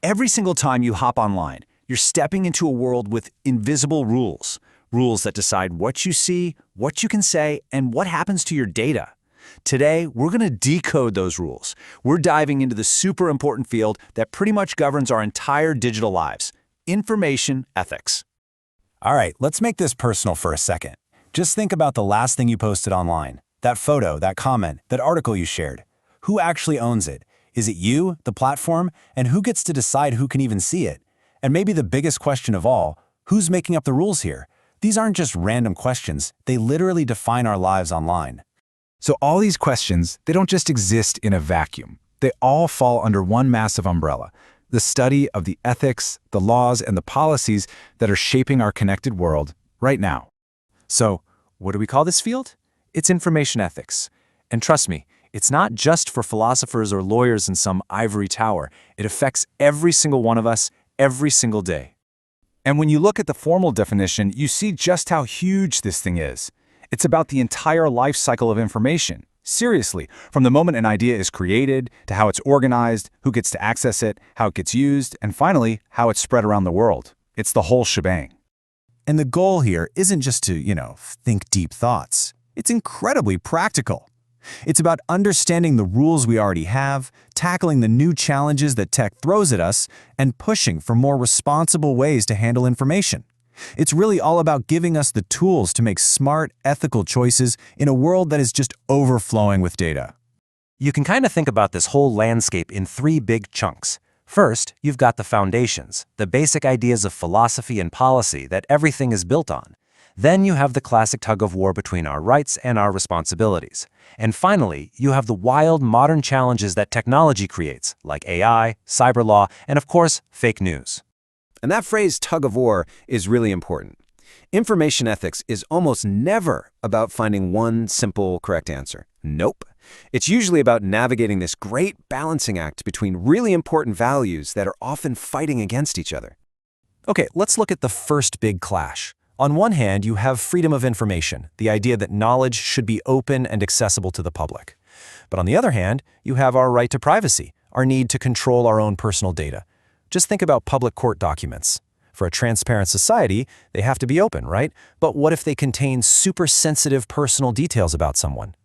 Every single time you hop online, you're stepping into a world with invisible rules. Rules that decide what you see, what you can say, and what happens to your data. Today, we're going to decode those rules. We're diving into the super important field that pretty much governs our entire digital lives: information ethics. All right, let's make this personal for a second. Just think about the last thing you posted online. That photo, that comment, that article you shared. Who actually owns it? Is it you, the platform? And who gets to decide who can even see it? And maybe the biggest question of all, who's making up the rules here? These aren't just random questions. They literally define our lives online. So all these questions, they don't just exist in a vacuum. They all fall under one massive umbrella: the study of the ethics, the laws, and the policies that are shaping our connected world right now. So, what do we call this field? It's information ethics. And trust me, it's not just for philosophers or lawyers in some ivory tower. It affects every single one of us, every single day. And when you look at the formal definition, you see just how huge this thing is. It's about the entire life cycle of information. Seriously, from the moment an idea is created, to how it's organized, who gets to access it, how it gets used, and finally, how it's spread around the world. It's the whole shebang. And the goal here isn't just to, think deep thoughts. It's incredibly practical. It's about understanding the rules we already have, tackling the new challenges that tech throws at us, and pushing for more responsible ways to handle information. It's really all about giving us the tools to make smart, ethical choices in a world that is just overflowing with data. You can kind of think about this whole landscape in three big chunks. First, you've got the foundations, the basic ideas of philosophy and policy that everything is built on. Then you have the classic tug-of-war between our rights and our responsibilities. And finally, you have the wild modern challenges that technology creates, like AI, cyber law, and of course, fake news. And that phrase, tug-of-war, is really important. Information ethics is almost never about finding one simple, correct answer. Nope. It's usually about navigating this great balancing act between really important values that are often fighting against each other. Okay, let's look at the first big clash. On one hand, you have freedom of information, the idea that knowledge should be open and accessible to the public. But on the other hand, you have our right to privacy, our need to control our own personal data. Just think about public court documents. For a transparent society, they have to be open, right? But what if they contain super sensitive personal details about someone?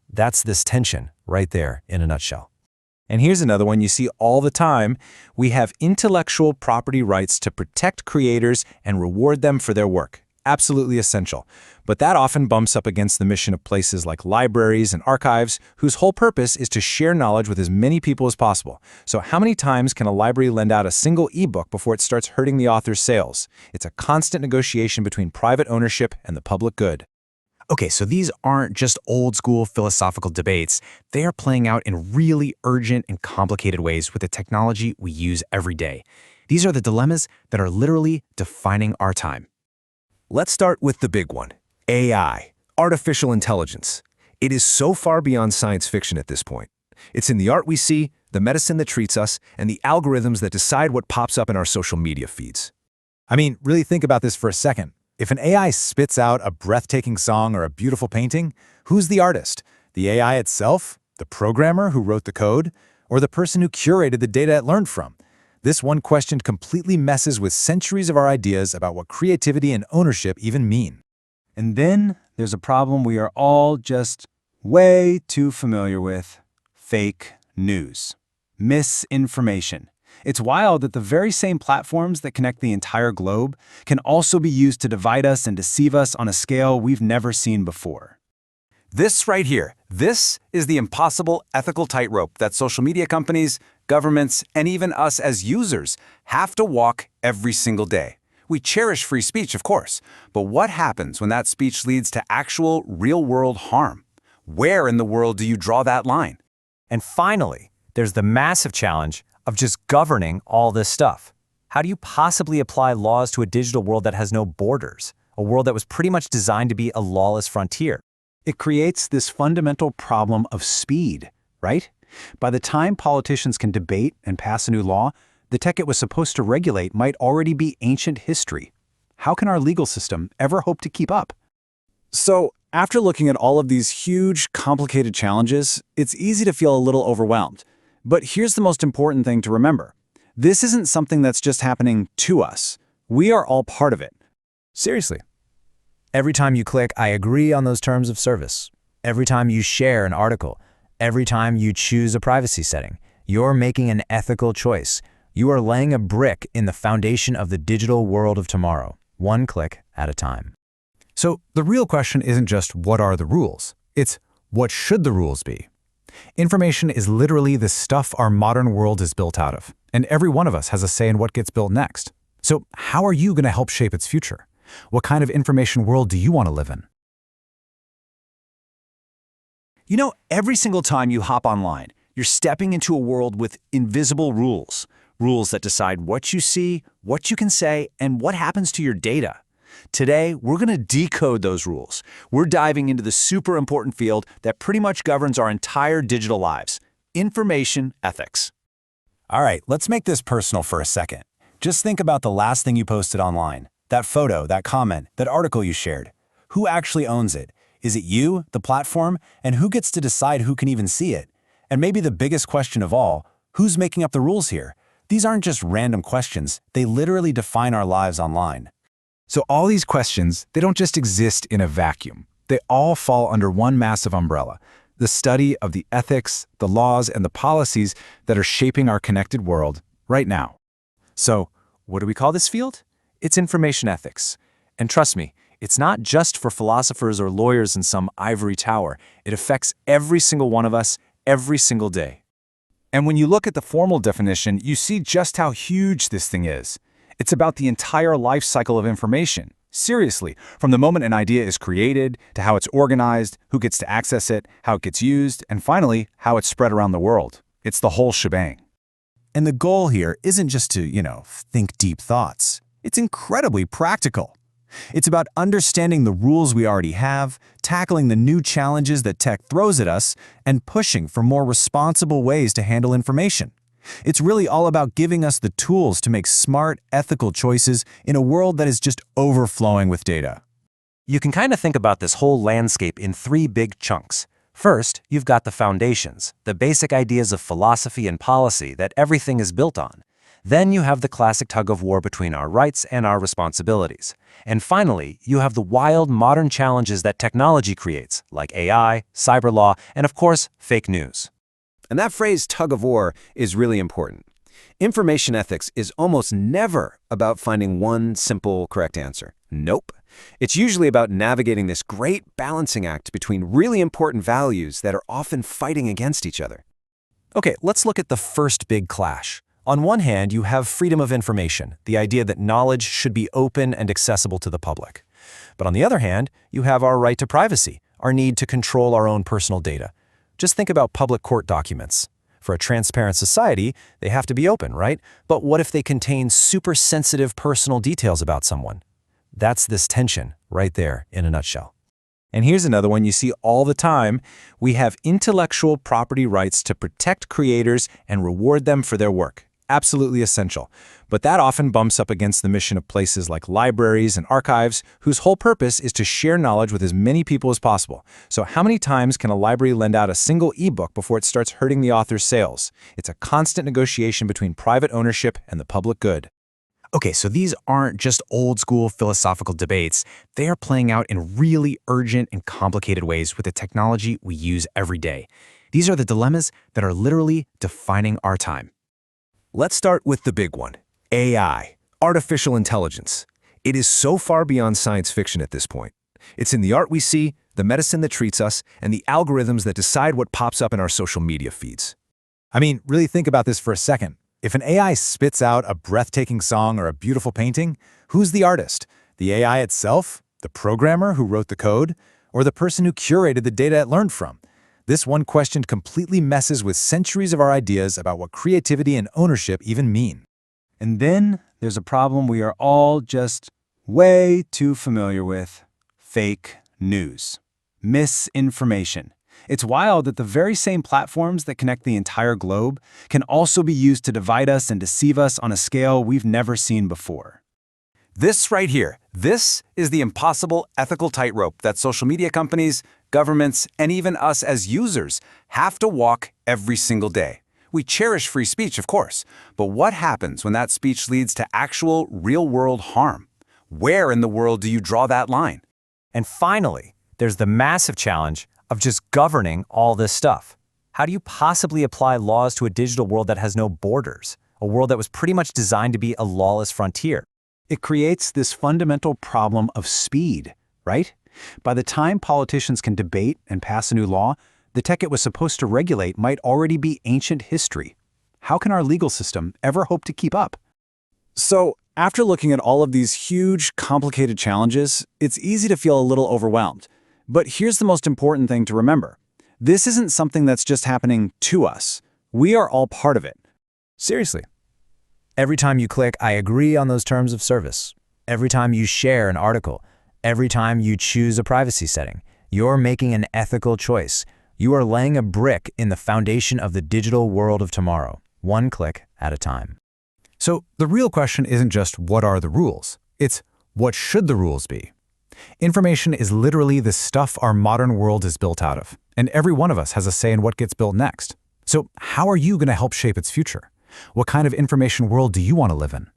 That's this tension right there in a nutshell. And here's another one you see all the time. We have intellectual property rights to protect creators and reward them for their work. Absolutely essential. But that often bumps up against the mission of places like libraries and archives, whose whole purpose is to share knowledge with as many people as possible. So how many times can a library lend out a single ebook before it starts hurting the author's sales? It's a constant negotiation between private ownership and the public good. Okay, so these aren't just old-school philosophical debates. They are playing out in really urgent and complicated ways with the technology we use every day. These are the dilemmas that are literally defining our time. Let's start with the big one: AI, artificial intelligence. It is so far beyond science fiction at this point. It's in the art we see, the medicine that treats us, and the algorithms that decide what pops up in our social media feeds. I mean, really think about this for a second. If an AI spits out a breathtaking song or a beautiful painting, who's the artist? The AI itself? The programmer who wrote the code? Or the person who curated the data it learned from? This one question completely messes with centuries of our ideas about what creativity and ownership even mean. And then there's a problem we are all just way too familiar with: fake news, misinformation. It's wild that the very same platforms that connect the entire globe can also be used to divide us and deceive us on a scale we've never seen before. This right here, this is the impossible ethical tightrope that social media companies, governments, and even us as users have to walk every single day. We cherish free speech, of course, but what happens when that speech leads to actual, real-world harm? Where in the world do you draw that line? And finally, there's the massive challenge of just governing all this stuff. How do you possibly apply laws to a digital world that has no borders, a world that was pretty much designed to be a lawless frontier? It creates this fundamental problem of speed, right? By the time politicians can debate and pass a new law, the tech it was supposed to regulate might already be ancient history. How can our legal system ever hope to keep up? So, after looking at all of these huge, complicated challenges, it's easy to feel a little overwhelmed. But here's the most important thing to remember. This isn't something that's just happening to us. We are all part of it. Seriously. Every time you click, I agree on those terms of service. Every time you share an article, every time you choose a privacy setting, you're making an ethical choice. You are laying a brick in the foundation of the digital world of tomorrow, one click at a time. So the real question isn't just what are the rules? It's what should the rules be? Information is literally the stuff our modern world is built out of, and every one of us has a say in what gets built next. So how are you going to help shape its future? What kind of information world do you want to live in? You know, every single time you hop online, you're stepping into a world with invisible rules. Rules that decide what you see, what you can say, and what happens to your data. Today, we're going to decode those rules. We're diving into the super important field that pretty much governs our entire digital lives: information ethics. All right, let's make this personal for a second. Just think about the last thing you posted online. That photo, that comment, that article you shared. Who actually owns it? Is it you, the platform? And who gets to decide who can even see it? And maybe the biggest question of all, who's making up the rules here? These aren't just random questions. They literally define our lives online. So all these questions, they don't just exist in a vacuum. They all fall under one massive umbrella: the study of the ethics, the laws, and the policies that are shaping our connected world right now. So, what do we call this field? It's information ethics. And trust me, it's not just for philosophers or lawyers in some ivory tower. It affects every single one of us, every single day. And when you look at the formal definition, you see just how huge this thing is. It's about the entire life cycle of information. Seriously, from the moment an idea is created, to how it's organized, who gets to access it, how it gets used, and finally, how it's spread around the world. It's the whole shebang. And the goal here isn't just to, think deep thoughts. It's incredibly practical. It's about understanding the rules we already have, tackling the new challenges that tech throws at us, and pushing for more responsible ways to handle information. It's really all about giving us the tools to make smart, ethical choices in a world that is just overflowing with data. You can kind of think about this whole landscape in three big chunks. First, you've got the foundations, the basic ideas of philosophy and policy that everything is built on. Then you have the classic tug of war between our rights and our responsibilities. And finally, you have the wild modern challenges that technology creates, like AI, cyber law, and of course, fake news. And that phrase, tug of war, is really important. Information ethics is almost never about finding one simple, correct answer. Nope. It's usually about navigating this great balancing act between really important values that are often fighting against each other. Okay, let's look at the first big clash. On one hand, you have freedom of information, the idea that knowledge should be open and accessible to the public. But on the other hand, you have our right to privacy, our need to control our own personal data. Just think about public court documents. For a transparent society, they have to be open, right? But what if they contain super sensitive personal details about someone? That's this tension right there in a nutshell. And here's another one you see all the time. We have intellectual property rights to protect creators and reward them for their work. Absolutely essential. But that often bumps up against the mission of places like libraries and archives, whose whole purpose is to share knowledge with as many people as possible. So how many times can a library lend out a single ebook before it starts hurting the author's sales? It's a constant negotiation between private ownership and the public good. Okay, so these aren't just old-school philosophical debates. They are playing out in really urgent and complicated ways with the technology we use every day. These are the dilemmas that are literally defining our time. Let's start with the big one, AI, artificial intelligence. It is so far beyond science fiction at this point. It's in the art we see, the medicine that treats us, and the algorithms that decide what pops up in our social media feeds. I mean, really think about this for a second. If an AI spits out a breathtaking song or a beautiful painting, who's the artist? The AI itself? The programmer who wrote the code? Or the person who curated the data it learned from? This one question completely messes with centuries of our ideas about what creativity and ownership even mean. And then there's a problem we are all just way too familiar with: fake news, misinformation. It's wild that the very same platforms that connect the entire globe can also be used to divide us and deceive us on a scale we've never seen before. This right here, this is the impossible ethical tightrope that social media companies, governments, and even us as users have to walk every single day. We cherish free speech, of course, but what happens when that speech leads to actual, real-world harm? Where in the world do you draw that line? And finally, there's the massive challenge of just governing all this stuff. How do you possibly apply laws to a digital world that has no borders, a world that was pretty much designed to be a lawless frontier? It creates this fundamental problem of speed, right? By the time politicians can debate and pass a new law, the tech it was supposed to regulate might already be ancient history. How can our legal system ever hope to keep up? So, after looking at all of these huge, complicated challenges, it's easy to feel a little overwhelmed. But here's the most important thing to remember. This isn't something that's just happening to us. We are all part of it. Seriously. Every time you click, I agree on those terms of service. Every time you share an article, every time you choose a privacy setting, you're making an ethical choice. You are laying a brick in the foundation of the digital world of tomorrow, one click at a time. So the real question isn't just what are the rules, it's what should the rules be? Information is literally the stuff our modern world is built out of, and every one of us has a say in what gets built next. So how are you going to help shape its future? What kind of information world do you want to live in?